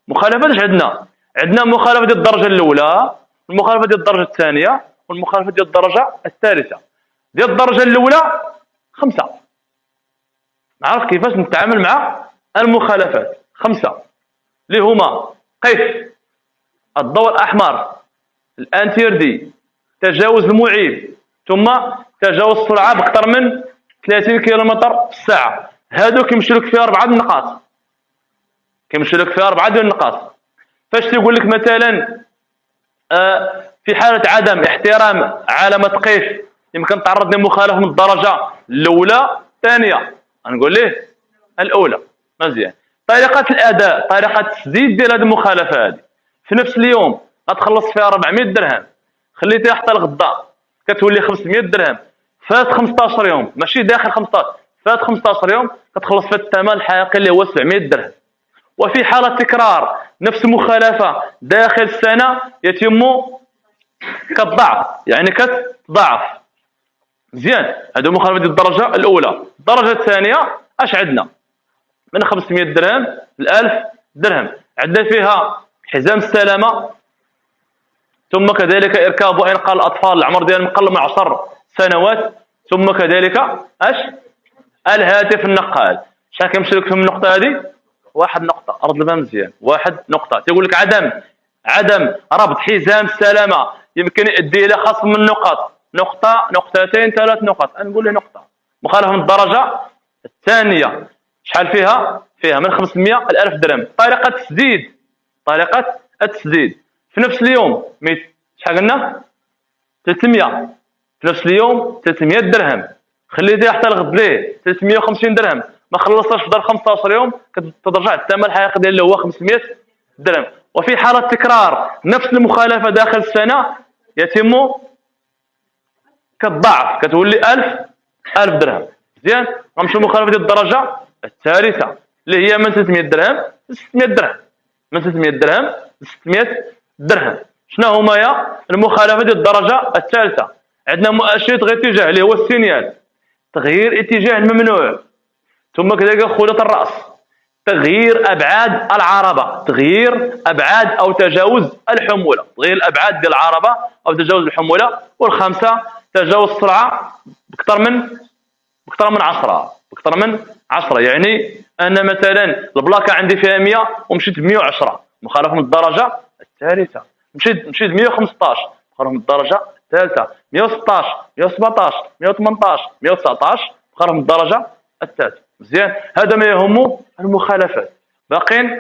مخالفات اش عندنا؟ عندنا مخالفه ديال الدرجه الاولى، المخالفه ديال الدرجه الثانيه، والمخالفه ديال الدرجه الثالثه. ديال الدرجه الاولى 5. نعرف كيفاش نتعامل مع المخالفات 5 اللي هما قيس، الضوء الاحمر، الانتيردي، تجاوز المعيب، ثم تجاوز السرعه باكثر من 30 كيلومتر في الساعه. هادو كيمشيو لك فيها 4 النقاط، كيمشيو لك فيها 4 ديال النقاط. فاش تيقول لك مثلا في حاله عدم احترام علامه قيس يمكن تعرض لمخالفه من الدرجه الاولى الثانيه، غنقول ليه الاولى. مزيان. طريقه الاداء، طريقه التسديد ديال هذه المخالفه هذه في نفس اليوم غتخلص فيها 400 درهم، خليتيها حتى الغدا كتولي 500 درهم. فات 15 يوم، ماشي داخل 15، فات 15 يوم كتخلص فيها الثمن الحقيقي اللي هو 700 درهم. وفي حالة تكرار نفس المخالفة داخل السنة يتم كالضعف، يعني كتضاعف. مزيان. هذو مخالفة ديال الدرجة الأولى. الدرجة الثانية اش عندنا؟ من 500 درهم ل 1000 درهم. عندنا فيها حزام السلامة، ثم كذلك إركاب وإنقاذ الأطفال العمر ديالهم أقل من 10 سنوات، ثم كذلك اش؟ الهاتف النقال. شحال كيمشي لك في النقطة هذه؟ 1 نقطة. أرد البال مزيان. 1 نقطة. تيقول لك عدم ربط حزام السلامة يمكن يؤدي إلى خصم من نقط، نقطة، نقطتين، 3 نقط. نقول له نقطة. مخالفة من الدرجة الثانية شحال فيها؟ فيها من 500 ل 1000 درهم. طريقة التسديد، طريقة التسديد في نفس اليوم شحال قلنا؟ 300 في نفس اليوم 300 درهم. خليتيه حتى الغد ليه 350 درهم، ما خلصتش في ظرف 15 يوم كترجع الثمن الحقيقي ديالو هو 500 درهم. وفي حالة تكرار نفس المخالفة داخل السنة يتم كالضعف، كتولي 1000 درهم. مزيان. غنمشيو للمخالفة ديال الدرجة الثالثة اللي هي من 300 درهم ل 600 درهم. من 300 درهم ل 600 درهم. شنو هما هي المخالفة ديال الدرجة الثالثة؟ عندنا مؤشر تغيير اتجاه اللي هو السينيال، تغيير اتجاه الممنوع، ثم كذلك خطوط الرأس، تغيير أبعاد العربة، تغيير أبعاد أو تجاوز الحمولة، تغيير الأبعاد ديال العربة أو تجاوز الحمولة. والخامسة تجاوز السرعة بأكثر من 10، بأكثر من 10. يعني أنا مثلا البلاكة عندي فيها 100 ومشيت ب 110، مخالفة من الدرجة الثالثة. مشيت ب 115، مخالفة من الدرجة الثالثة. 116، 117، 118، 119، مخالفة من الدرجة الثالثة. مزيان. هذا ما يهم المخالفات. باقين